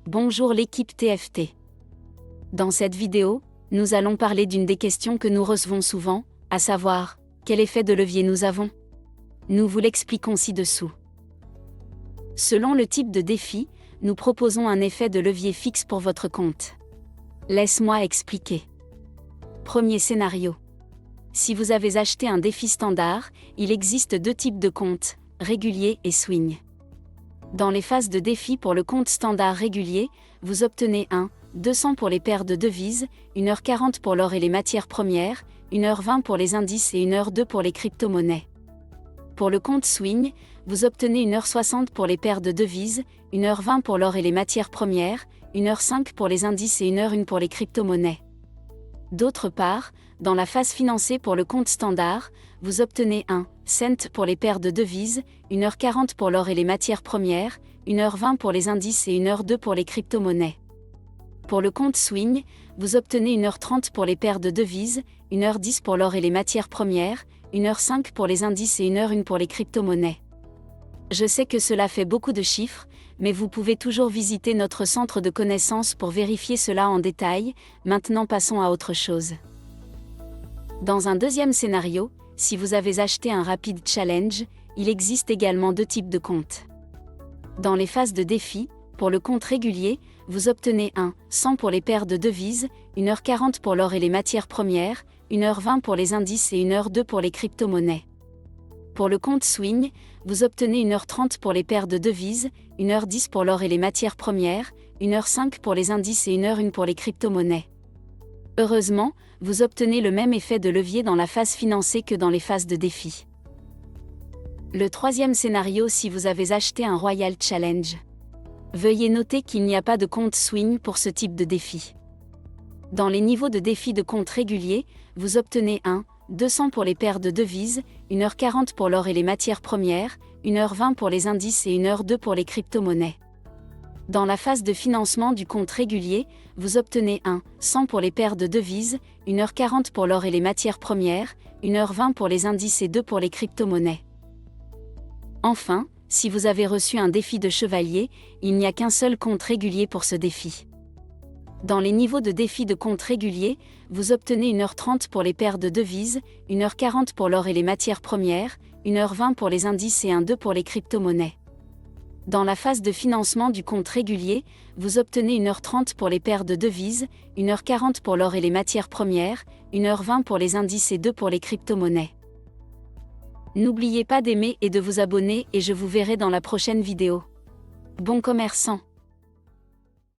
Bonjour l'équipe TFT. Dans cette vidéo, nous allons parler d'une des questions que nous recevons souvent, à savoir, quel effet de levier nous avons? Nous vous l'expliquons ci-dessous. Selon le type de défi, nous proposons un effet de levier fixe pour votre compte. Laisse-moi expliquer. Premier scénario. Si vous avez acheté un défi standard, il existe deux types de comptes, régulier et swing. Dans les phases de défi pour le compte standard régulier, vous obtenez 200 pour les paires de devises, 1h40 pour l'or et les matières premières, 1h20 pour les indices et 1h02 pour les crypto-monnaies. Pour le compte swing, vous obtenez 1h60 pour les paires de devises, 1h20 pour l'or et les matières premières, 1h05 pour les indices et 1h01 pour les crypto-monnaies. D'autre part, dans la phase financée pour le compte standard, vous obtenez 1 cent pour les paires de devises, 1h40 pour l'or et les matières premières, 1h20 pour les indices et 1h02 pour les crypto-monnaies. Pour le compte swing, vous obtenez 1h30 pour les paires de devises, 1h10 pour l'or et les matières premières, 1h05 pour les indices et 1h01 pour les crypto-monnaies. Je sais que cela fait beaucoup de chiffres, mais vous pouvez toujours visiter notre centre de connaissances pour vérifier cela en détail. Maintenant passons à autre chose. Dans un deuxième scénario, si vous avez acheté un Rapid Challenge, il existe également deux types de comptes. Dans les phases de défi, pour le compte régulier, vous obtenez 100 pour les paires de devises, 1h40 pour l'or et les matières premières, 1h20 pour les indices et 1h02 pour les crypto-monnaies. Pour le compte swing, vous obtenez 1h30 pour les paires de devises, 1h10 pour l'or et les matières premières, 1h05 pour les indices et 1h01 pour les crypto-monnaies. Heureusement, vous obtenez le même effet de levier dans la phase financée que dans les phases de défi. Le troisième scénario si vous avez acheté un Royal Challenge. Veuillez noter qu'il n'y a pas de compte swing pour ce type de défi. Dans les niveaux de défi de compte régulier, vous obtenez 200 pour les paires de devises, 1h40 pour l'or et les matières premières, 1h20 pour les indices et 1h02 pour les crypto-monnaies. Dans la phase de financement du compte régulier, vous obtenez 100 pour les paires de devises, 1h40 pour l'or et les matières premières, 1h20 pour les indices et 2 pour les crypto-monnaies. Enfin, si vous avez reçu un défi de chevalier, il n'y a qu'un seul compte régulier pour ce défi. Dans les niveaux de défi de compte régulier, vous obtenez 1h30 pour les paires de devises, 1h40 pour l'or et les matières premières, 1h20 pour les indices et 1,2 pour les crypto-monnaies. Dans la phase de financement du compte régulier, vous obtenez 1h30 pour les paires de devises, 1h40 pour l'or et les matières premières, 1h20 pour les indices et 2 pour les crypto-monnaies. N'oubliez pas d'aimer et de vous abonner et je vous verrai dans la prochaine vidéo. Bon commerçant!